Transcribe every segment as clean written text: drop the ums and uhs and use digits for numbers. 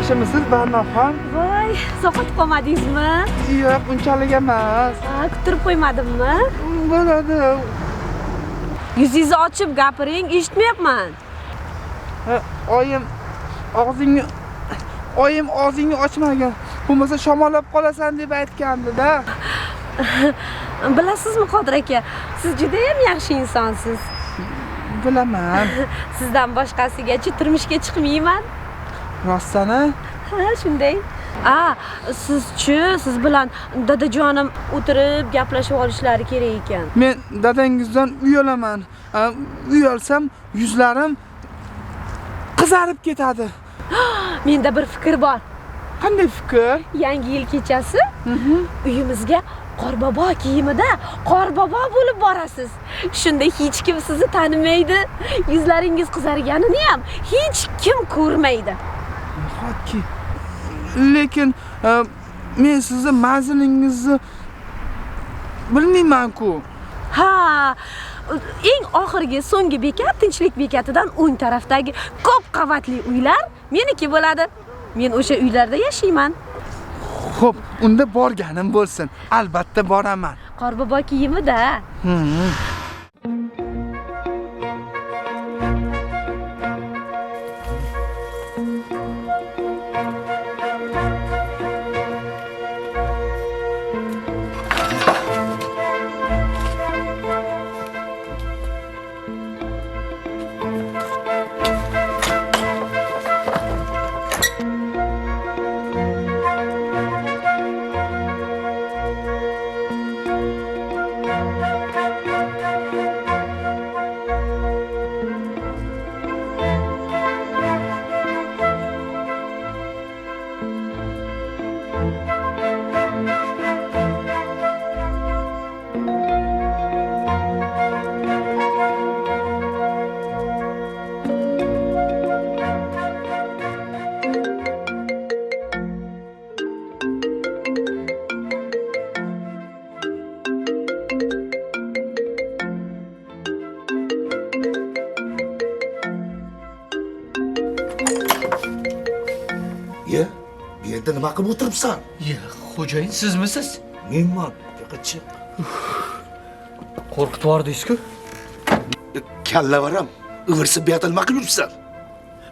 Yaxshimisiz Barnoxon? Voy, sovqotib qolmadingizmi? Yo'q, unchalik emas. Kuttirib qo'ymadimmi? Bo'ladi. Yuzingizni ochib gapiring, eshitmayapman. Oyim og'zingni ochmagan. Bo'lmasa shamollab qolasan deb aytgandi-da. Bilasizmi Qodir aka, siz juda ham yaxshi insonsiz. Bilaman. Sizdan boshqasigacha turmushga chiqmayman. Rostana? Ha, shunday. Siz-chi, siz bilan dadajonim o'tirib gaplashib olishlari kerak ekan. Men dadangizdan uyalaman. Uyalsam yuzlarim qizarib ketadi. Menda bir fikr bor. Qanday fikr? Yangi yil kechasi uyimizga Qorbobo kiyimida Qorbobo bo'lib borasiz. Shunda hech kim sizni tanimaydi. Yuzlaringiz qizarganini ham hech kim ko'rmaydi. Nahotki. Lekin men sizni manzilingizni bilmayman-ku. Ha, eng oxirgi so'nggi bekat Tinchlik bekatidan o'ng tarafdagi ko'p qavatli uylar meniki bo'ladi. Men o'sha uylarda yashayman. Xo'p, unda borganim bo'lsin. Albatta boraman. Qorbobo kiyimida. Ya, bu yerda nima qilib o'tiribsan? Ya, xo'jayin sizmisiz? Menman, yo'qa chiq. Qo'rqitib yubordingiz-ku. Kallavaram, ivirsib bu yerda nima qilib yuribsan?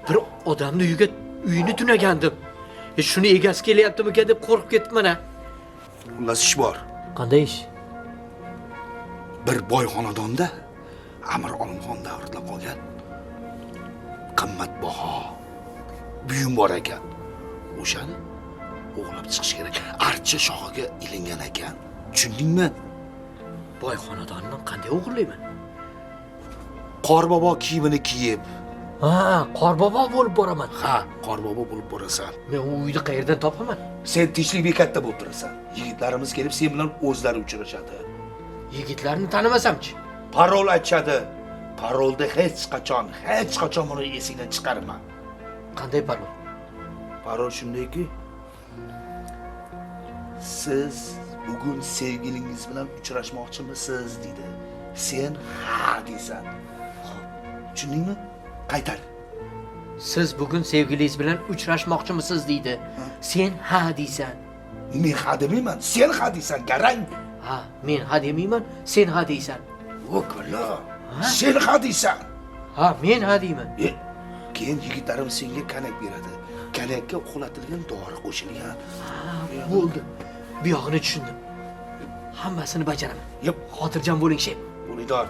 Bir odamni uyini tunagandim. Shuni egasi kelyaptimi-ka deb qo'rqib ketibman-a. Xullas ish bor. Qanday ish? Bir boy xonadonda Amir Olimxon davrida qolgan qimmatbaho buyum bor ekan. O'shani o'g'lab chiqish kerak. Archa shoxiga ilingan ekan. Tushundingmi? Boy xonadonni qanday o'g'irlayman? Qorbobo kiyimini kiyib. Ha, Qorbobo bo'lib boraman. Ha, Qorbobo bo'lib borasan. Men u uyni qayerdan topaman? Sen Tinchlik bekatda bo'lib turasan. Yigitlarimiz kelib sen bilan o'zlari uchrashadi. Yigitlarni tanimasam-chi? Parol aytishadi. Parolda hech qachon buni esingdan chiqarma. Qanday parol? Parol shundayki, siz bugun sevgilingiz bilan uchrashmoqchimisiz dedi. Sen ha deysan. Tushundingmi? Qaytar. Siz bugun sevgilingiz bilan uchrashmoqchimisiz deydi. Sen ha deysan. Men ha demayman, sen ha deysan, garang. Ha, men ha demayman, sen ha deysan. O'kala. Sen ha deysan. Ha, men ha deyman. Keyin yigitlarim senga kanak beradi. Kanakka uxlatilgan dori qo'shilgan. Bo'ldi. Bu yog'ini tushundim. Hammasini bajaraman. Yep, Xotirjam bo'ling, shef. Bo'lidor.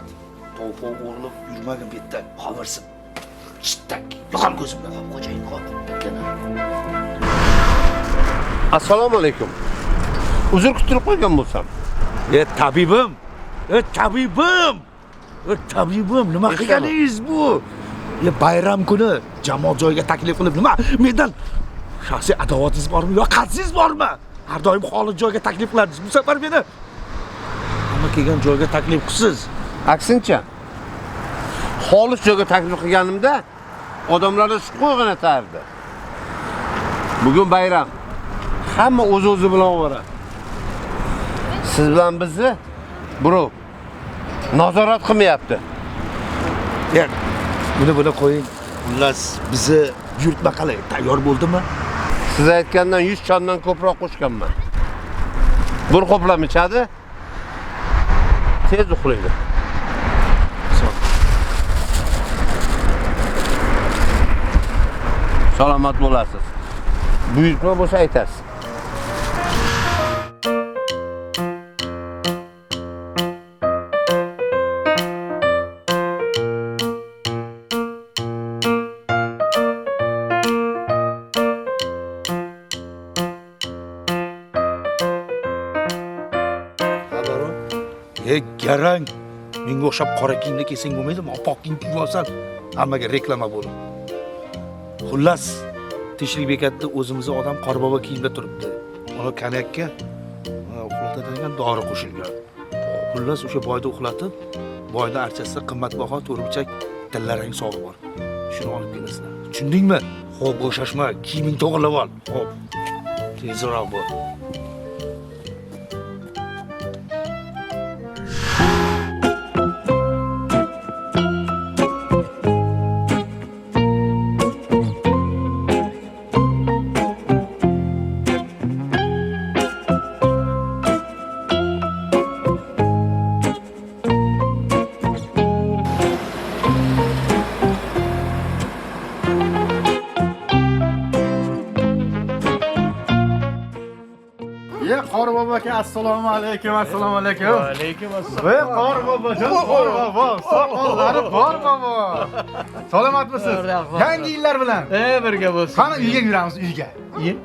To'g'ri o'g'irlab yurmagan betda qovirsin. Chittak. Yo'qol ko'zimdan. Xo'jayin, qo'rq. Assalomu alaykum. Uzr kuttirib qo'ygan bo'lsam. Tabibim. Tabibim, nima qilganingiz bu? Bayram kuni jamoat joyiga taklif qilib nima? Mendan shaxsiy adovatingiz bormi yo qatsingiz bormi? Har doim xolis joyga taklif qilardingiz. Bu safar meni hamma kelgan joyga taklif qilsiz. Aksincha. Xolis joyga taklif qilganimda odamlarni shuq o'rnatardi. Bugun bayram. Hamma o'z-o'zi bilan ovora. Siz bilan bizni birov nazorat qilmayapti. Buni qo'ying. Xullas, bizni yurtma qalay, tayyor bo'ldimi? Siz aytgandan 100 çandan ko'proq qo'shganman. Bir qoplam ichadi. Tez uxlaydi. Salomat bo'lasiz. Buyurtma bo'lsa aytasiz. Garang. Menga o'xshab qora kiyimda kelsang bo'lmaydimi? Oq kiyim kiyib olsan, hammaga reklama bo'ladi. Xullas, Tinchlik bekatida o'zimizning odam Qorbobo kiyimda turibdi. Uni konyakka uxlatadigan dori qo'shilgan. Xullas, o'sha boyni uxlatib, boyni archasida qimmatbaho to'rimchak tillarang sog'i bor. Shuni olib kelasizlar. Tushundingmi? Xo'p, bo'shashma, kiyiming to'g'rilab ol. Xo'p. Tezroq bo'l. Qorbobo aka, assalomu alaykum, assalomu alaykum. Va alaykum assalom. Voy Qorbobojon, Qorbobo, soqollari Qorbobo. Salomatmisiz? Yangi yillar bilan. Birga bo'lsin. Qani uyga yuramiz, uyga.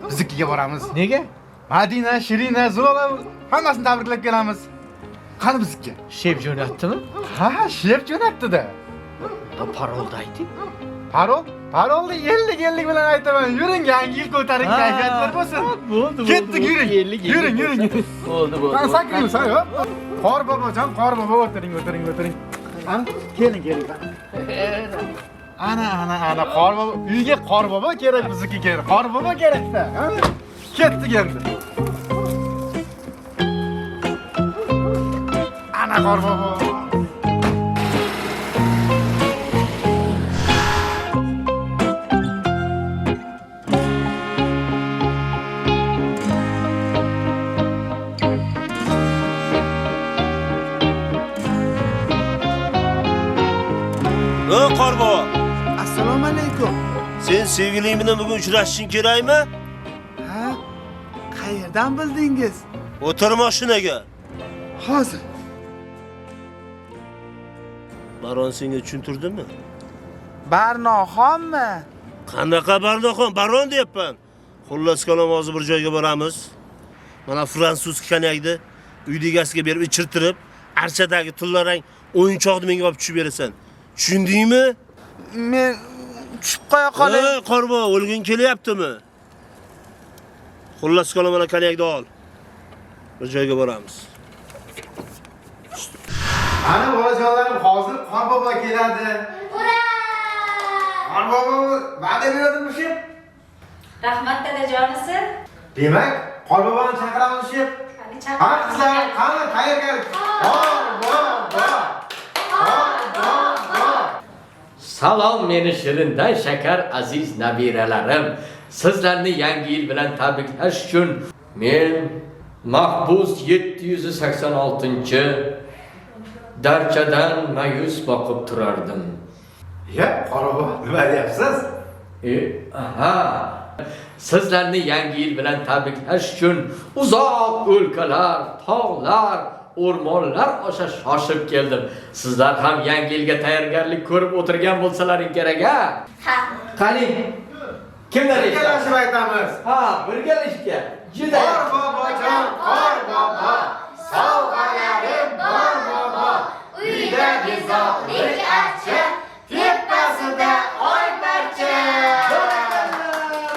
Biznikiga boramiz. Nega? Madina, Shirina, Zola hammasini tabriklab kelamiz. Qani biznikiga? Shef jo'natdimi? Ha, shef jo'natdi-da. Parolda ayting. Parolni ellik bilan aytaman. Yuring, yangi yil ko'taring, kayfiyatlar bo'lsin. Bo'ldi. Ketdik, yuring. Yuring. Bo'ldi. Qani sakring, say, hop. Qorbobojon, Qorbobo o'tiring. Ana, keling. Ana, Qorbobo. Uyga Qorbobo kerak, bizniki kerak. Qorbobo kerak-da. Ketdik endi. Ana Qorbobo. Qorbobo. Assalomu alaykum. Sen sevgiling bilan bugun uchrashishing kerakmi? Ha? Qayerdan bildingiz? O'tir mashinaga. Hozir. Baron senga tushunturdimi? Barnoxonmi? Qanaqa Barnoxon? Baron deyapman. Xullas kalom hozir bir joyga boramiz. Mana fransuz konyakni uyda egasiga berib ichirtirib, archadagi tillarang o'yinchoqni menga olib tushib berasan. Tushundingmi? Men tushib qo'ya qolay. Qorbobo, o'lgin kelyaptimi? Xullas kalom mana konyakni ol. Bir joyga boramiz. Ana bolajonlarim, hozir Qorbobo keladi. Ura! Qorbobo va'da beradimi shu? Rahmat dadajonisi. Demak, Qorboboni chaqiramiz shu. Qani Ha, qizlar, qani tayyorgarlik. Qorbobo. Salom meni shirindan shakar aziz nabiralarim. Sizlarni yangi yil bilan tabriklash uchun men mahbus 786-darchadan mayus boqib turardim. Ya, Qorbobo, nima deyapsiz? Sizlarni yangi yil bilan tabriklash uchun uzoq o'lkalar, tog'lar, o'rmonlar osha shoshib keldim. Sizlar ham yangi yilga tayyorgarlik ko'rib o'tirgan bo'lsalaring kerak-a? Ha. Qani, kimlar Birgalashib aytamiz. birgalashga. Juda. Qorbobojon, Qorbobo, sovg'alarim Qorbobo, uyda bezorilik archa, tepasida oy parcha.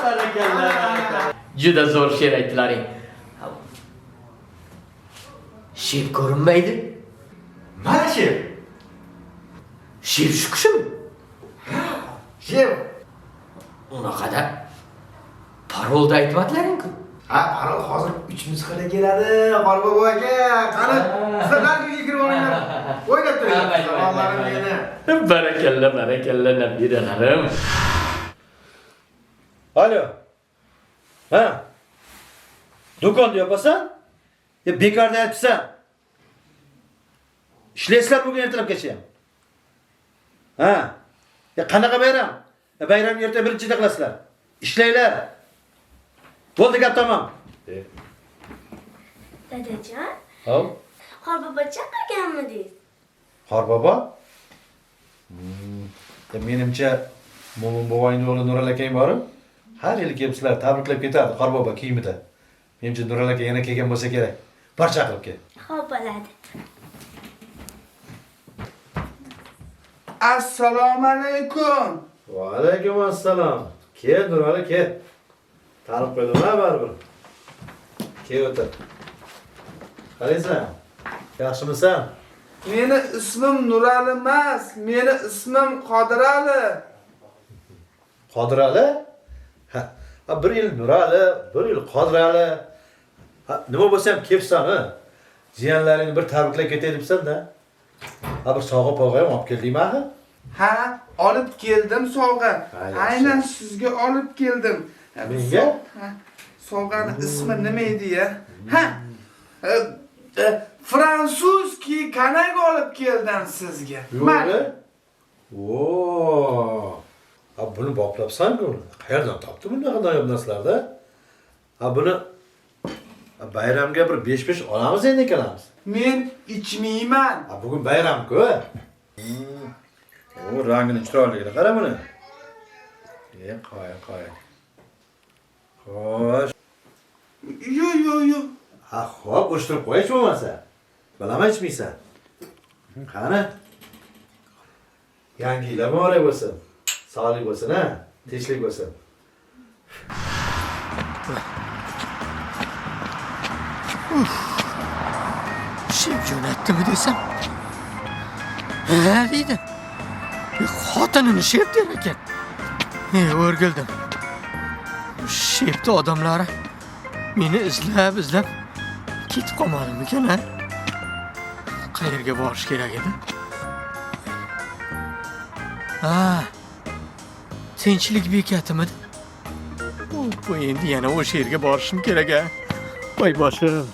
Barakallah. Juda zo'r she'r aytdilaring. Shef ko'rinmaydi. Mana shef. Shef shu kishimi? Shef. Unaqada parolda aytmadlaring-ku. Ha, parol hozir 3 nusxada keladi, Qorbobo aka. Qani, sizlar uyga kirib olinglar. O'ylab turing. Savollarim meni. Barakalla nabiralarim. Alo. Ha? Do'konda yopasan? Bekorda aytibsan. Ishlaysizlar bugun ertalabgacha. Ha? Qanaqa bayram? Bayramni erta birinchida qilasizlar. Ishlanglar. Bo'ldi, gap tamom. Dadajon, Hop. Qorbobo chaqirganmidingiz? Qorbobo? Menimcha, Mo'min bovangning o'g'li Nural akang borib, har yili kelib sizlar tabriklab ketadi Qorbobo kiyimida. Menimcha Nural aka yana kelgan bo'lsa kerak. Bor chaqirib kel. Xo'p bo'ladi. Assalomu alaykum. Va alaykum assalom. Kel Nural aka, kel. Tanib qo'ydim-a baribir. Kel o'tir. Qalaysan? Yaxshimisan? Meni ismim Nurali emas, meni ismim Qodirali. Qodirali? Ha, bir yil Nurali, bir yil Qodirali. Ha, nima bo'lsa ham kelibsan, ha? Jiyanlaringni bir tabriklab ketay debsan-da. Ha, bir sovg'a povg'a ham olib keldingmi, axir? Ha, olib keldim sovg'a. Ha, yaxshi. Aynan sizga olib keldim. Menga? Ha, sovg'aning ismi nima edi-ya? Ha. Fransuzki kanak olib keldim sizga. Yo'qmi? Oo. Ha, buni boplabsan-ku. Qayerdan topdi bunaqa noyob narsalarda? Ha, buni bayramga bir 5-5 olamiz endi ikkalamiz. Men ichmayman. Ha, bugun bayram-ku. O, rangini chiroyligini qara buni. Qo'y. Xo'sh. Yo. Ha, xo'p, o'shtirib qo'y hech bo'lmasa. Bilaman ichmaysan. Qani? Yangi yillar muborak bo'lsin. Sog'lik bo'lsin, ha? Tinchlik bo'lsin. Sheb jo'natdimi desam? Ha deydi. Xotinini sheb der ekan. O'rgildim. Shebni odamlari meni izlab ketib qolmadimikan, ha? Qayerga borish kerak edi? Ha. Tinchlik bekatimidi? Bu endi yana o'sha yerga borishim kerak, ha? Voy boshim.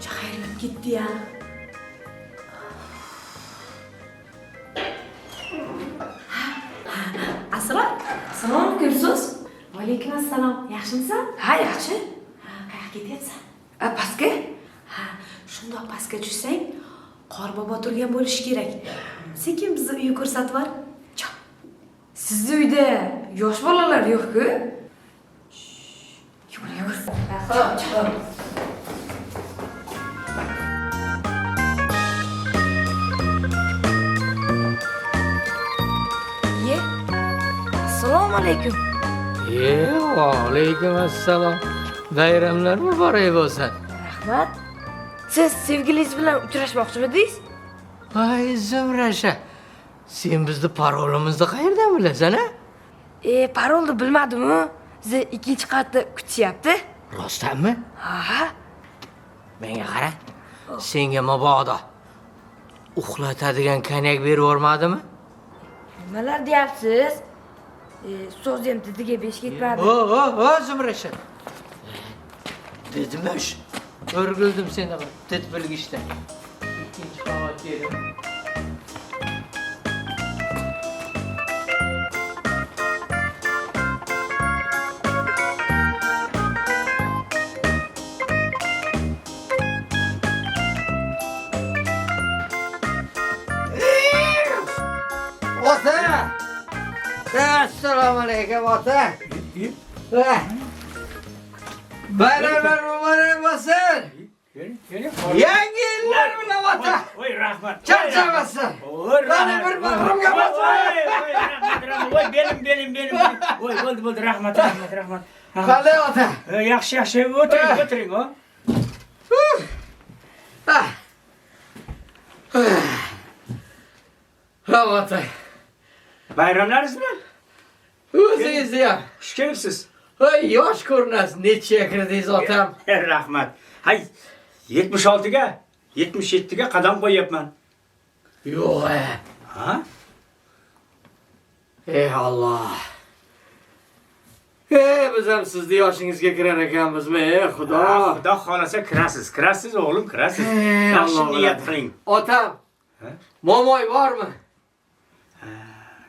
Chaqaylab ketdi-ya. Asror, salom alaykum. Alaykum assalom. Yaxshimisan? Ha, yaxshi. Ha, qayerga ketyapsan? Pastga? Ha, shundoq pastga tushsang, Qorbobo turgan bo'lishi kerak. Sekin bizni uyni ko'rsatib yubor. Chop. Sizni uyda yosh bolalar yo'q-ku? Yur. Chop. Assalomu alaykum. Alaykum assalom. Bayramlar muborak bo'lsin. Rahmat. Siz sevgilingiz bilan uchrashmoqchimidingiz? Voy Zumrasha. Sen bizni parolimizni qayerdan bilasan, ha? Parolni bilmadim-ku. Sizni ikkinchi qavatda kutishyapti. Rostdanmi? Ha. Menga qara. Senga mabodo uxlatadigan konyak berib yormadimi? Nimalar deyapsiz? So'z ham didiga besh ketmadi. Zumrasha. Dedimish. O'rgildim seni did bilgishda. Ikkinchi qavat yedim. Ota! Assalomu alaykum ota. Bayramlar muborak bo'lsin. Yangi yillar bilan ota. Voy rahmat. Charchamasin. Mana bir marhumga bo'lsin. Rahmat. Voy belim. Voy bo'ldi rahmat. Qanday ota? Yaxshi. O'tiring. Ha ota. Bayramlaringiz bilan? O'zingizni ham. Xush kelibsiz. Hoy, yosh ko'rinasiz. Nechiga kirdingiz otam? Rahmat. Hay, 76 ga, 77 ga qadam qo'yapman. Yo'q. Ha? Ey Alloh. Biz ham sizni yoshingizga kirar ekanmizmi? Ey Xudo. Xudo xolasa kirasiz o'g'lim, kirasiz. Yaxshi niyat qiling. Otam. Momoy bormi?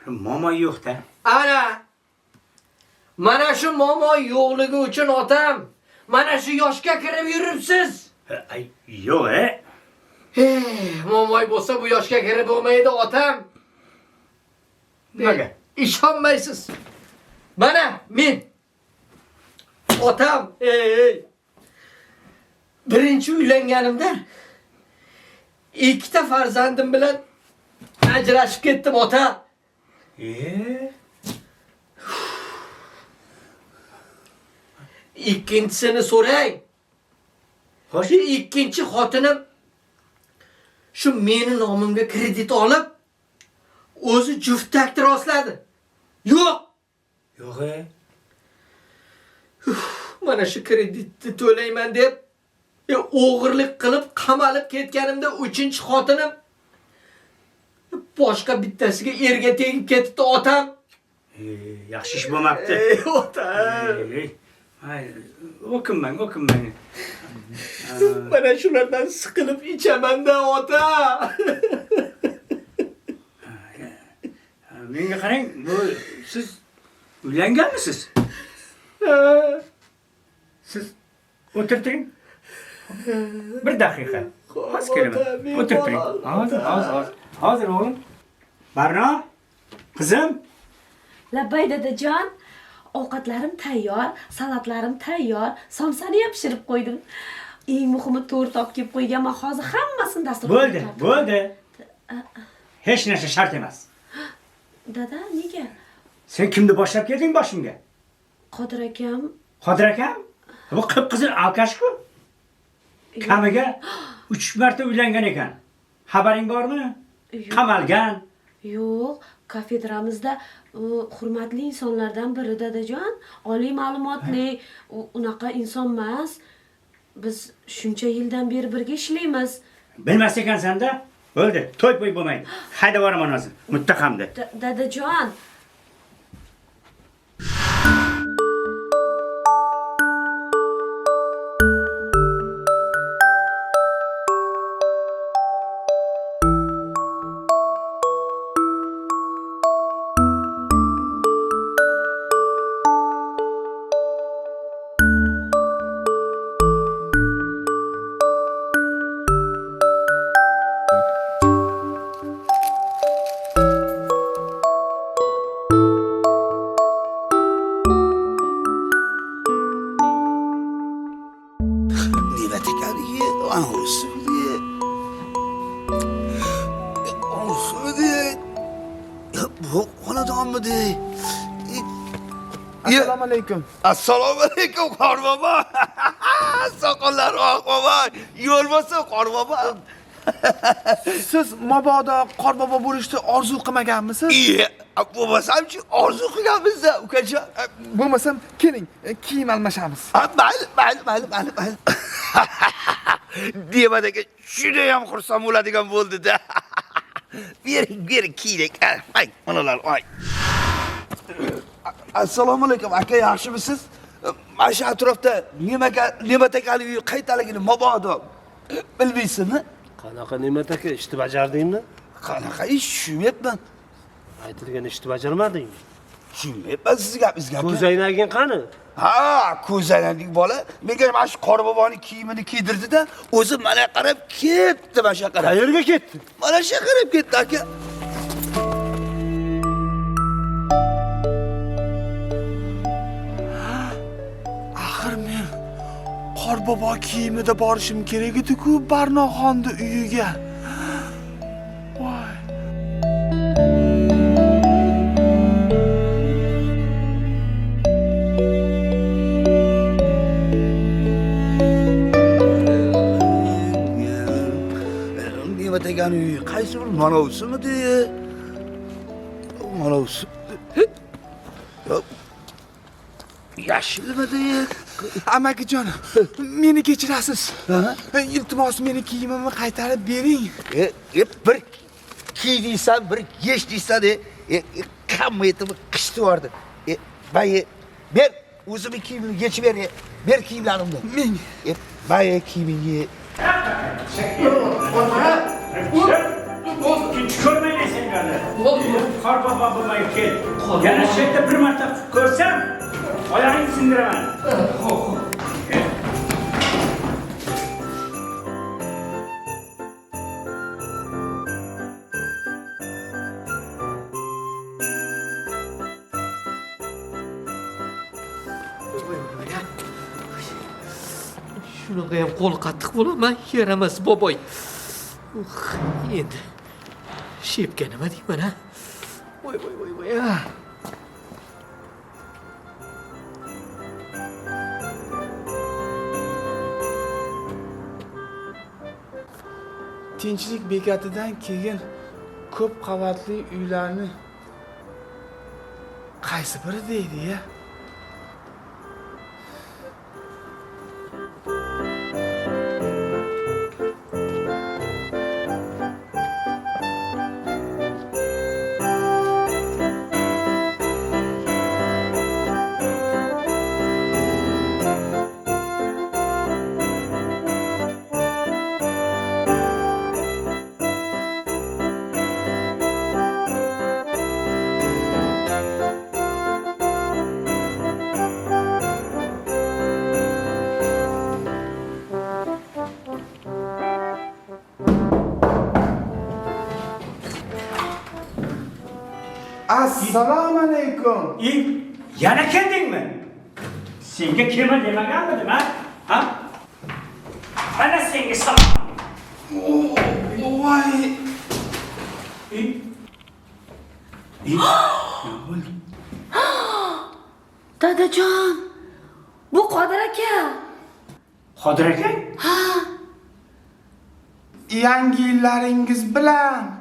Momoy yo'q-da. Ana. Mana shu momoy yo'qligi uchun otam, mana shu yoshga kirib yuribsiz. Ay, yo'q, Momoy bo'lsa bu yoshga kirib bo'lmaydi otam. Nimaga? Ishonmaysiz. Mana men otam, birinchi uylanganimda ikkita farzandim bilan ajrashib ketdim ota. Ikkinchisini so'rang. Xo'sh, Ikkinchi xotinim shu meni nomimga kredit olib, o'zi juftakni rostladi. Yo'q. yo'q. Mana shu kreditni to'layman deb o'g'irlik qilib qamalib ketganimda uchinchi xotinim boshqa bittasiga erga tegib ketdi otam. Yaxshi ish bo'lmabdi. Otam. Ay, o'kinmang. Mana shulardan siqilib ichaman-da ota. Menga qarang, bu siz uylanganmisiz? Siz o'tirtiring. Bir daqiqa. Hozir kelaman. O'tirtiring. Hozir o'g'lim. Barno, qizim. Labbay dadajon. Ovqatlarim tayyor, salatlarim tayyor, somsani ham pishirib qo'ydim. Eng muhimi to'rt olib kelib qo'yganman. Hozir hammasini dasturxonga Bo'ldi. Hech narsa shart emas. Dada, nega? Sen kimni boshlab kelding boshimga? Qodir akam. Qodir akam? Bu qip-qizil alkash-ku. Kamiga 3 marta uylangan ekan. Xabaring bormi? Qamalgan. Yo'q, kafedramizda hurmatli insonlardan biri dadajon, oliy ma'lumotli, unaqa inson emas. Biz shuncha yildan beri birga ishlaymiz. Bilmas ekansan-da? Bo'ldi, to'y bo'lmaydi. Hayda boraman hozir, muttahamda. Dadajon. Assalomu alaykum. Assalomu alaykum Qorbobo. Soqollari oq bobo. Yo'l bo'lsin Qorbobo. Siz mabodo Qorbobo bo'lishni orzu qilmaganmisiz? Bo'lmasam-chi orzu qilganmiz-da, ukajon. Bo'lmasam, keling, kiyim almashamiz. Mayli. Demadagi juda ham xursand bo'ladigan bo'ldi-da. Bering kiydik. Ay, onalar, ay. Assalomu alaykum aka, yaxshimisiz? Mana shu atrofda Ne'mat akali uyi qaytaligini mabodo bilmaysizmi? Qanaqa Ne'mat aka, ishni bajardingmi? Qanaqa ish tushunmayapman. Aytilgan ishni bajarmadingmi? Tushunmayapman siz gapingizga. Ko'zaynaging qani? Ha, ko'zaynaging bola menga mana shu Qorboboning kiyimini kiydirdi-da, o'zi mana qarab ketdi, mana shu qarab. Qayerga ketdi? Mana shu qarab ketdi aka. Qorbobo kiyimida borishim kerak edi-ku Barnoxonni uyiga. Voy. Ne'mat akani uyi qaysi bir manavsimidi? Manavsi. yashilmidi. Amakijon, meni kechirasiz. Iltimos meni kiyimimni qaytarib bering. Bir kiy deysan, bir yesh deysan, hamma yetib qishdi bordi. Ber o'zimni kiyimimni yechib ber. Ber kiyimlarimni. Men Baye kiyimingni. Ko'rmaysan gani. Qorbobo bo'lmay kel. Yana shu yerda bir marta ko'rsam, oyog'ingni sindiraman. Shunaqa ham qo'l qattiq bo'laman, yaramas boboy. Endi shepga nima deyman ha? Voy. Tinchlik bekatidan keyin ko'p qavatli uylarni qaysi biri deydi-ya? Assalomu alaykum. Yana keldingmi? Senga kelma demaganmidim, ha? Ana senga salom. Voy. Dadajon, bu Qodir aka. Qodir aka? Ha. Yangi yillaringiz bilan.